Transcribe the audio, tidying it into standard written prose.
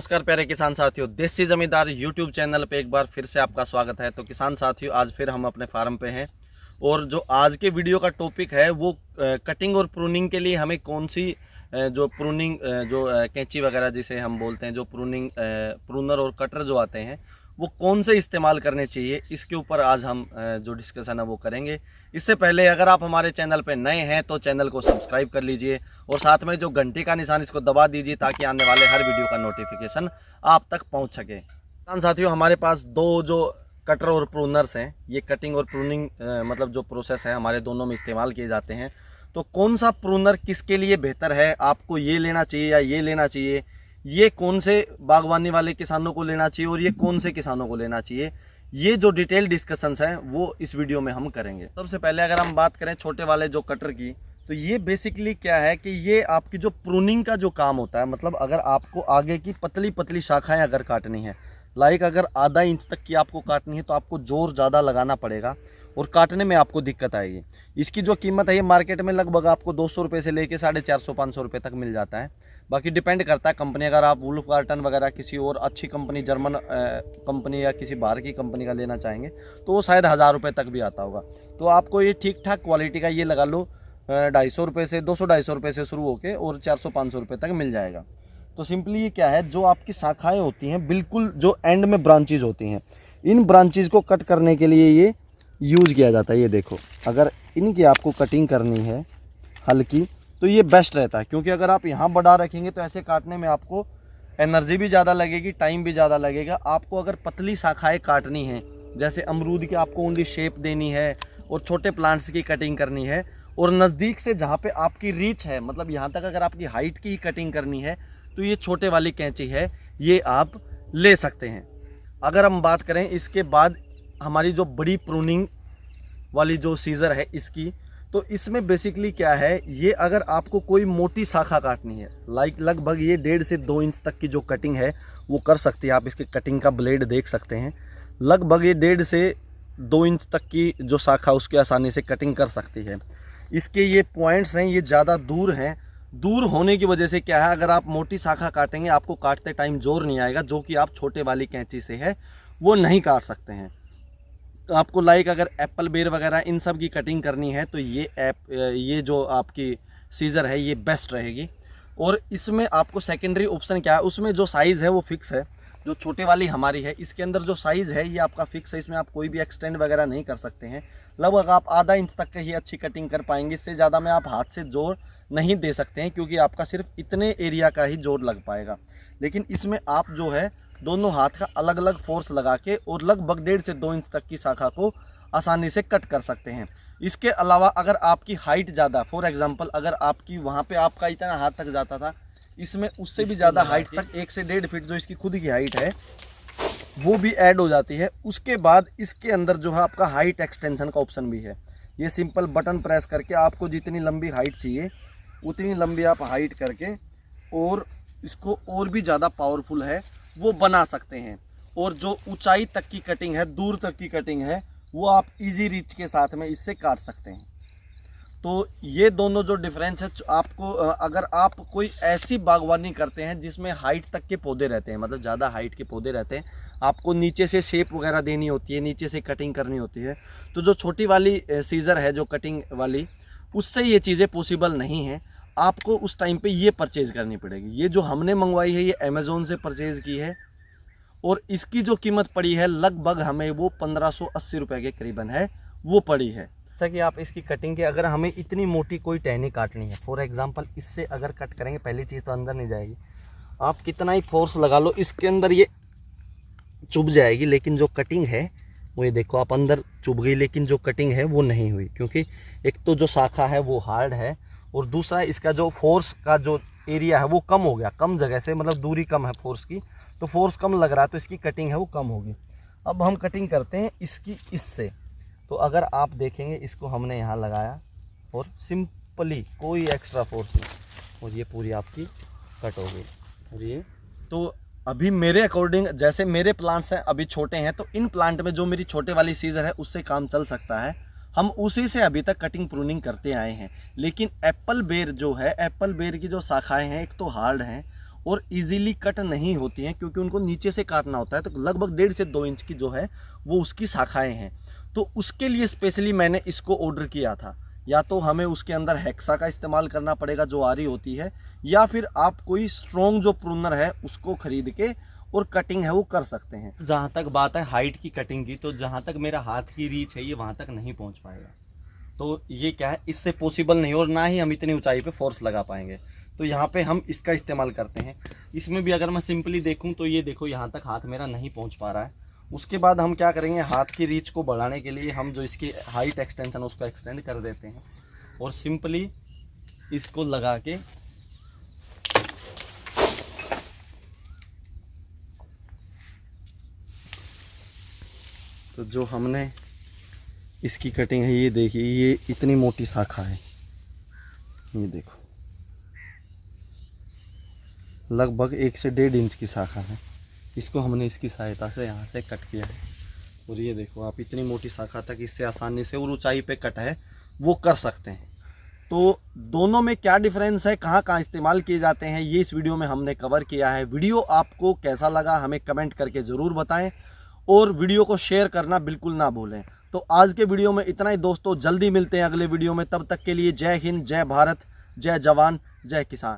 नमस्कार प्यारे किसान साथियों, देसी जमींदार यूट्यूब चैनल पे एक बार फिर से आपका स्वागत है। तो किसान साथियों, आज फिर हम अपने फार्म पे हैं और जो आज के वीडियो का टॉपिक है वो कटिंग और प्रूनिंग के लिए हमें कौन सी जो प्रूनिंग जो कैंची वगैरह जिसे हम बोलते हैं, जो प्रूनर और कटर जो आते हैं वो कौन से इस्तेमाल करने चाहिए, इसके ऊपर आज हम जो डिस्कशन है वो करेंगे। इससे पहले अगर आप हमारे चैनल पर नए हैं तो चैनल को सब्सक्राइब कर लीजिए और साथ में जो घंटी का निशान इसको दबा दीजिए ताकि आने वाले हर वीडियो का नोटिफिकेशन आप तक पहुंच सके। किसान साथियों, हमारे पास दो जो कटर और प्रूनर्स हैं, ये कटिंग और प्रूनिंग मतलब जो प्रोसेस है हमारे दोनों में इस्तेमाल किए जाते हैं। तो कौन सा प्रूनर किसके लिए बेहतर है, आपको ये लेना चाहिए या ये लेना चाहिए, ये कौन से बागवानी वाले किसानों को लेना चाहिए और ये कौन से किसानों को लेना चाहिए, ये जो डिटेल डिस्कशंस हैं वो इस वीडियो में हम करेंगे। सबसे पहले अगर हम बात करें छोटे वाले जो कटर की, तो ये बेसिकली क्या है कि ये आपकी जो प्रूनिंग का जो काम होता है, मतलब अगर आपको आगे की पतली पतली शाखाएं अगर काटनी है, लाइक अगर आधा इंच तक की आपको काटनी है तो आपको जोर ज़्यादा लगाना पड़ेगा और काटने में आपको दिक्कत आएगी। इसकी जो कीमत है ये मार्केट में लगभग आपको 200 रुपये से लेके 450-500 रुपये तक मिल जाता है। बाकी डिपेंड करता है कंपनी, अगर आप वुल्फ कार्टन वगैरह किसी और अच्छी कंपनी, जर्मन कंपनी या किसी बाहर की कंपनी का लेना चाहेंगे तो वो शायद 1000 रुपये तक भी आता होगा। तो आपको ये ठीक ठाक क्वालिटी का ये लगा लो 250 रुपये से 200-250 रुपये से शुरू होकर और 400-500 रुपये तक मिल जाएगा। तो सिंपली ये क्या है, जो आपकी शाखाएँ होती हैं बिल्कुल जो एंड में ब्रांचेज होती हैं, इन ब्रांचेज को कट करने के लिए ये यूज़ किया जाता है। ये देखो, अगर इनकी आपको कटिंग करनी है हल्की तो ये बेस्ट रहता है, क्योंकि अगर आप यहाँ बढ़ा रखेंगे तो ऐसे काटने में आपको एनर्जी भी ज़्यादा लगेगी, टाइम भी ज़्यादा लगेगा। आपको अगर पतली शाखाएं काटनी हैं, जैसे अमरूद की आपको ओनली शेप देनी है और छोटे प्लांट्स की कटिंग करनी है और नज़दीक से जहाँ पे आपकी रीच है, मतलब यहाँ तक अगर आपकी हाइट की ही कटिंग करनी है तो ये छोटे वाली कैंची है, ये आप ले सकते हैं। अगर हम बात करें इसके बाद हमारी जो बड़ी प्रूनिंग वाली जो सीज़र है इसकी, तो इसमें बेसिकली क्या है, ये अगर आपको कोई मोटी शाखा काटनी है, लाइक लगभग ये 1.5 से 2 इंच तक की जो कटिंग है वो कर सकती है। आप इसके कटिंग का ब्लेड देख सकते हैं, लगभग ये 1.5 से 2 इंच तक की जो शाखा उसकी आसानी से कटिंग कर सकती है। इसके ये पॉइंट्स हैं, ये ज़्यादा दूर हैं। दूर होने की वजह से क्या है, अगर आप मोटी शाखा काटेंगे आपको काटते टाइम जोर नहीं आएगा, जो कि आप छोटे वाली कैंची से है वो नहीं काट सकते हैं। तो आपको लाइक अगर एप्पल बेर वगैरह इन सब की कटिंग करनी है तो ये जो आपकी सीज़र है ये बेस्ट रहेगी। और इसमें आपको सेकेंडरी ऑप्शन क्या है, उसमें जो साइज़ है वो फिक्स है। जो छोटे वाली हमारी है इसके अंदर जो साइज़ है ये आपका फिक्स है, इसमें आप कोई भी एक्सटेंड वगैरह नहीं कर सकते हैं। लगभग आप आधा इंच तक का ही अच्छी कटिंग कर पाएंगे, इससे ज़्यादा में आप हाथ से जोर नहीं दे सकते हैं, क्योंकि आपका सिर्फ इतने एरिया का ही जोर लग पाएगा। लेकिन इसमें आप जो है दोनों हाथ का अलग अलग फोर्स लगा के और लगभग 1.5 से 2 इंच तक की शाखा को आसानी से कट कर सकते हैं। इसके अलावा अगर आपकी हाइट ज़्यादा, फॉर एग्जांपल अगर आपकी वहाँ पे आपका इतना हाथ तक जाता था, इसमें उससे भी ज़्यादा हाइट तक 1 से 1.5 फीट जो इसकी खुद की हाइट है वो भी ऐड हो जाती है। उसके बाद इसके अंदर जो है आपका हाइट एक्सटेंशन का ऑप्शन भी है। ये सिंपल बटन प्रेस करके आपको जितनी लंबी हाइट चाहिए उतनी लंबी आप हाइट करके और इसको और भी ज़्यादा पावरफुल है वो बना सकते हैं। और जो ऊंचाई तक की कटिंग है, दूर तक की कटिंग है, वो आप इजी रीच के साथ में इससे काट सकते हैं। तो ये दोनों जो डिफरेंस है आपको, अगर आप कोई ऐसी बागवानी करते हैं जिसमें हाइट तक के पौधे रहते हैं, मतलब ज़्यादा हाइट के पौधे रहते हैं, आपको नीचे से शेप वगैरह देनी होती है, नीचे से कटिंग करनी होती है, तो जो छोटी वाली सीज़र है जो कटिंग वाली, उससे ये चीज़ें पॉसिबल नहीं हैं। आपको उस टाइम पे ये परचेज़ करनी पड़ेगी। ये जो हमने मंगवाई है ये अमेज़ोन से परचेज़ की है और इसकी जो कीमत पड़ी है लगभग हमें वो 1580 रुपये के करीबन है वो पड़ी है। जैसा कि आप इसकी कटिंग के, अगर हमें इतनी मोटी कोई टहनी काटनी है, फॉर एग्जांपल इससे अगर कट करेंगे, पहली चीज़ तो अंदर नहीं जाएगी, आप कितना ही फोर्स लगा लो इसके अंदर ये चुभ जाएगी, लेकिन जो कटिंग है वो ये देखो आप अंदर चुभ गई, लेकिन जो कटिंग है वो नहीं हुई, क्योंकि एक तो जो शाखा है वो हार्ड है और दूसरा इसका जो फोर्स का जो एरिया है वो कम हो गया, कम जगह से, मतलब दूरी कम है फोर्स की, तो फोर्स कम लग रहा है तो इसकी कटिंग है वो कम होगी। अब हम कटिंग करते हैं इसकी इससे, तो अगर आप देखेंगे इसको हमने यहाँ लगाया और सिंपली कोई एक्स्ट्रा फोर्स नहीं और ये पूरी आपकी कट हो गई। और ये तो अभी मेरे अकॉर्डिंग, जैसे मेरे प्लांट्स हैं अभी छोटे हैं, तो इन प्लांट में जो मेरी छोटे वाली सीज़र है उससे काम चल सकता है, हम उसी से अभी तक कटिंग प्रूनिंग करते आए हैं। लेकिन एप्पल बेर जो है, एप्पल बेर की जो शाखाएं हैं एक तो हार्ड हैं और इजीली कट नहीं होती हैं, क्योंकि उनको नीचे से काटना होता है। तो लगभग 1.5 से 2 इंच की जो है वो उसकी शाखाएं हैं। तो उसके लिए स्पेशली मैंने इसको ऑर्डर किया था। या तो हमें उसके अंदर हेक्सा का इस्तेमाल करना पड़ेगा जो आरी होती है, या फिर आप कोई स्ट्रॉन्ग जो प्रूनर है उसको खरीद के और कटिंग है वो कर सकते हैं। जहाँ तक बात है हाइट की कटिंग की, तो जहाँ तक मेरा हाथ की रीच है ये वहाँ तक नहीं पहुँच पाएगा। तो ये क्या है, इससे पॉसिबल नहीं, और ना ही हम इतनी ऊंचाई पे फोर्स लगा पाएंगे। तो यहाँ पे हम इसका इस्तेमाल करते हैं। इसमें भी अगर मैं सिंपली देखूँ तो ये देखो यहाँ तक हाथ मेरा नहीं पहुँच पा रहा है। उसके बाद हम क्या करेंगे, हाथ की रीच को बढ़ाने के लिए हम जो इसकी हाइट एक्सटेंशन उसको एक्सटेंड कर देते हैं और सिंपली इसको लगा के तो जो हमने इसकी कटिंग है, ये देखिए ये इतनी मोटी शाखा है, ये देखो लगभग 1 से 1.5 इंच की शाखा है। इसको हमने इसकी सहायता से यहाँ से कट किया है। और ये देखो आप इतनी मोटी शाखा तक इससे आसानी से और ऊंचाई पे कट है वो कर सकते हैं। तो दोनों में क्या डिफरेंस है, कहाँ कहाँ इस्तेमाल किए जाते हैं, ये इस वीडियो में हमने कवर किया है। वीडियो आपको कैसा लगा हमें कमेंट करके ज़रूर बताएं, और वीडियो को शेयर करना बिल्कुल ना भूलें। तो आज के वीडियो में इतना ही दोस्तों, जल्दी मिलते हैं अगले वीडियो में। तब तक के लिए जय हिंद, जय भारत, जय जवान, जय किसान।